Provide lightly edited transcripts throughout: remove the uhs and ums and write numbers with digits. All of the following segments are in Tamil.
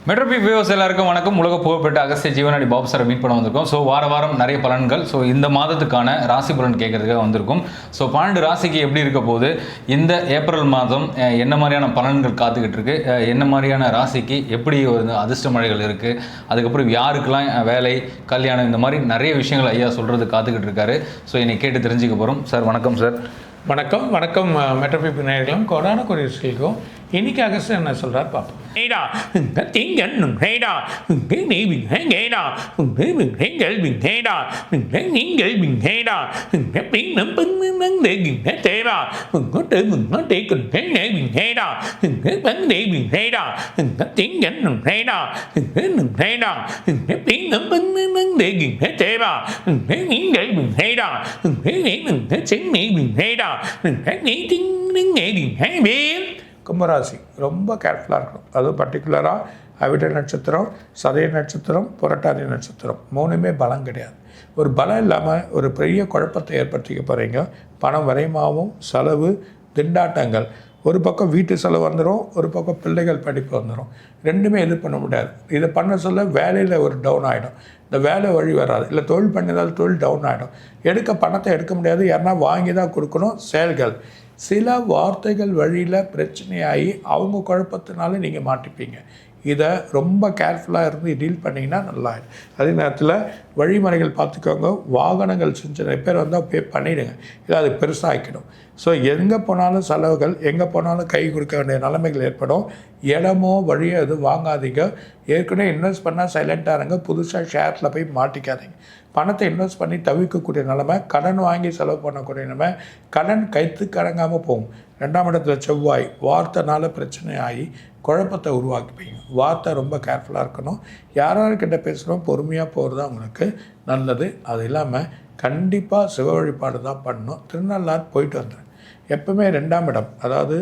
மெட்ரோபி வியூவர்ஸ் எல்லாருக்கும் வணக்கம். உலக புகழ்பெற்ற அகஸ்திய ஜீவனாடி பாபு சாரை மீட் பண்ண வந்திருக்கோம். ஸோ வாரம் நிறைய பலன்கள். ஸோ இந்த மாதத்துக்கான ராசி பலன் கேட்கறதுக்காக வந்திருக்கும். ஸோ 12 ராசிக்கு எப்படி இருக்க போது, இந்த ஏப்ரல் மாதம் என்ன மாதிரியான பலன்கள் காத்துக்கிட்டு இருக்கு, என்ன மாதிரியான ராசிக்கு எப்படி ஒரு அதிர்ஷ்ட மழைகள் இருக்குது, அதுக்கப்புறம் யாருக்கெல்லாம் வேலை, கல்யாணம், இந்த மாதிரி நிறைய விஷயங்கள் ஐயா சொல்கிறது காத்துக்கிட்டு இருக்காரு. ஸோ என்னை கேட்டு தெரிஞ்சுக்க போகிறோம். சார் வணக்கம். சார் வணக்கம். வணக்கம் மெட்ரோபி நேயர்களும் கோடான குறிகளுக்கும். இன்னைக்கு அகஸ்தியர் என்ன சொல்கிறார் பார்ப்போம். கும்பராசி ரொம்ப கேர்ஃபுல்லாக இருக்கணும். அதுவும் பர்டிகுலராக அவிட்ட நட்சத்திரம், சதய நட்சத்திரம், புரட்டாதி நட்சத்திரம் மூணுமே பலம் கிடையாது. ஒரு பலம் இல்லாமல் ஒரு பெரிய குழப்பத்தை ஏற்படுத்திக்க போகிறீங்க. பணம் வரைமாவும், செலவு, திண்டாட்டங்கள். ஒரு பக்கம் வீட்டு செலவு வந்துடும், ஒரு பக்கம் பிள்ளைகள் படிப்பு வந்துடும். ரெண்டுமே இது பண்ண முடியாது. இதை பண்ண சொல்ல வேலையில் ஒரு டவுன் ஆகிடும். இந்த வேலை வழி வராது. இல்லை தொழில் பண்ணியதால் தொழில் டவுன் ஆகிடும். பணத்தை எடுக்க முடியாது. யாருன்னா வாங்கி தான் கொடுக்கணும். செயல்கள் சில வார்த்தைகள் வழியில் பிரச்சனையாகி அவங்க குழப்பத்தினால நீங்கள் மாட்டிப்பீங்க. இதை ரொம்ப கேர்ஃபுல்லாக இருந்து டீல் பண்ணிங்கன்னா நல்லாயிடும். அதே நேரத்தில் வழிமுறைகள் பார்த்துக்கோங்க. வாகனங்கள் செஞ்ச ரிப்பேர் வந்தால் பே பண்ணிவிடுங்க. இல்லை அது பெருசாகிக்கணும். ஸோ எங்கே போனாலும் செலவுகள், எங்கே போனாலும் கை கொடுக்க வேண்டிய நிலைமைகள் ஏற்படும். இடமோ வழியோ எதுவும் வாங்காதீங்க. ஏற்கனவே இன்வெஸ்ட் பண்ணால் சைலண்ட்டாக இருங்க. புதுசாக ஷேரில் போய் மாட்டிக்காதீங்க. பணத்தை இன்வெஸ்ட் பண்ணி தவிர்க்கக்கூடிய நிலைமை, கடன் வாங்கி செலவு பண்ணக்கூடிய நிலைமை, கடன் கைத்துக்கு அடங்காமல் போகும். 2ஆம் இடத்துல செவ்வாய், வார்த்தைனால பிரச்சனை ஆகி குழப்பத்தை உருவாக்கிப்பீங்க. வார்த்தை ரொம்ப கேர்ஃபுல்லாக இருக்கணும். யார்கிட்ட பேசுகிறோம் பொறுமையாக போகிறது தான் உங்களுக்கு நல்லது. அது இல்லாமல் கண்டிப்பாக சிவ வழிபாடு தான் பண்ணணும். திருநள்ளாறு போயிட்டு வந்துடுறேன். எப்பவுமே 2ஆம் இடம், அதாவது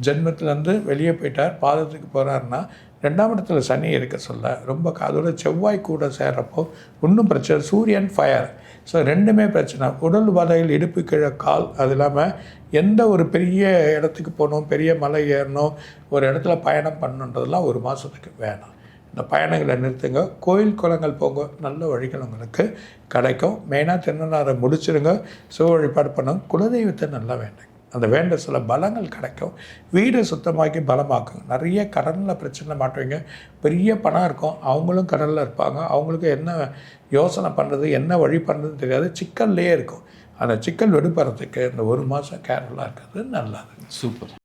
ஜென்மத்திலேருந்து வெளியே போயிட்டார், பாதத்துக்கு போகிறாருன்னா 2ஆம் இடத்துல சனி இருக்க சொல்ல ரொம்ப அதோட செவ்வாய் கூட சேர்றப்போ இன்னும் பிரச்சனை. சூரியன் ஃபயர். ஸோ ரெண்டுமே பிரச்சனை. உடல் வதையில், இடுப்பு கீழே கால். அது இல்லாமல் எந்த ஒரு பெரிய இடத்துக்கு போகணும், பெரிய மலை ஏறணும், ஒரு இடத்துல பயணம் பண்ணணுன்றதெல்லாம் ஒரு மாதத்துக்கு வேணாம். இந்த பயணங்களை நிறுத்துங்க. கோயில் குளங்கள் போங்க. நல்ல வழிகள் உங்களுக்கு கிடைக்கும். மெயினாக திருநள்ளாறை முடிச்சிருங்க. சிவ வழிபாடு பண்ணுங்க. குலதெய்வத்தை நல்லா வேண்டுங்க. அந்த வேண்ட சில பலங்கள் கிடைக்கும். வீடை சுத்தமாக்கி பலமாக்குங்க. நிறைய கடனில் பிரச்சனை மாட்டுவீங்க. பெரிய பணம் இருக்கும், அவங்களும் கடனில் இருப்பாங்க. அவங்களுக்கு என்ன யோசனை பண்ணுறது, என்ன வழி பண்ணுறதுன்னு தெரியாது. சிக்கல்லையே இருக்கும். அந்த சிக்கல் விடுபடுறதுக்கு இந்த ஒரு மாதம் கேர்ஃபுல்லாக இருக்கிறது நல்லது. சூப்பர்.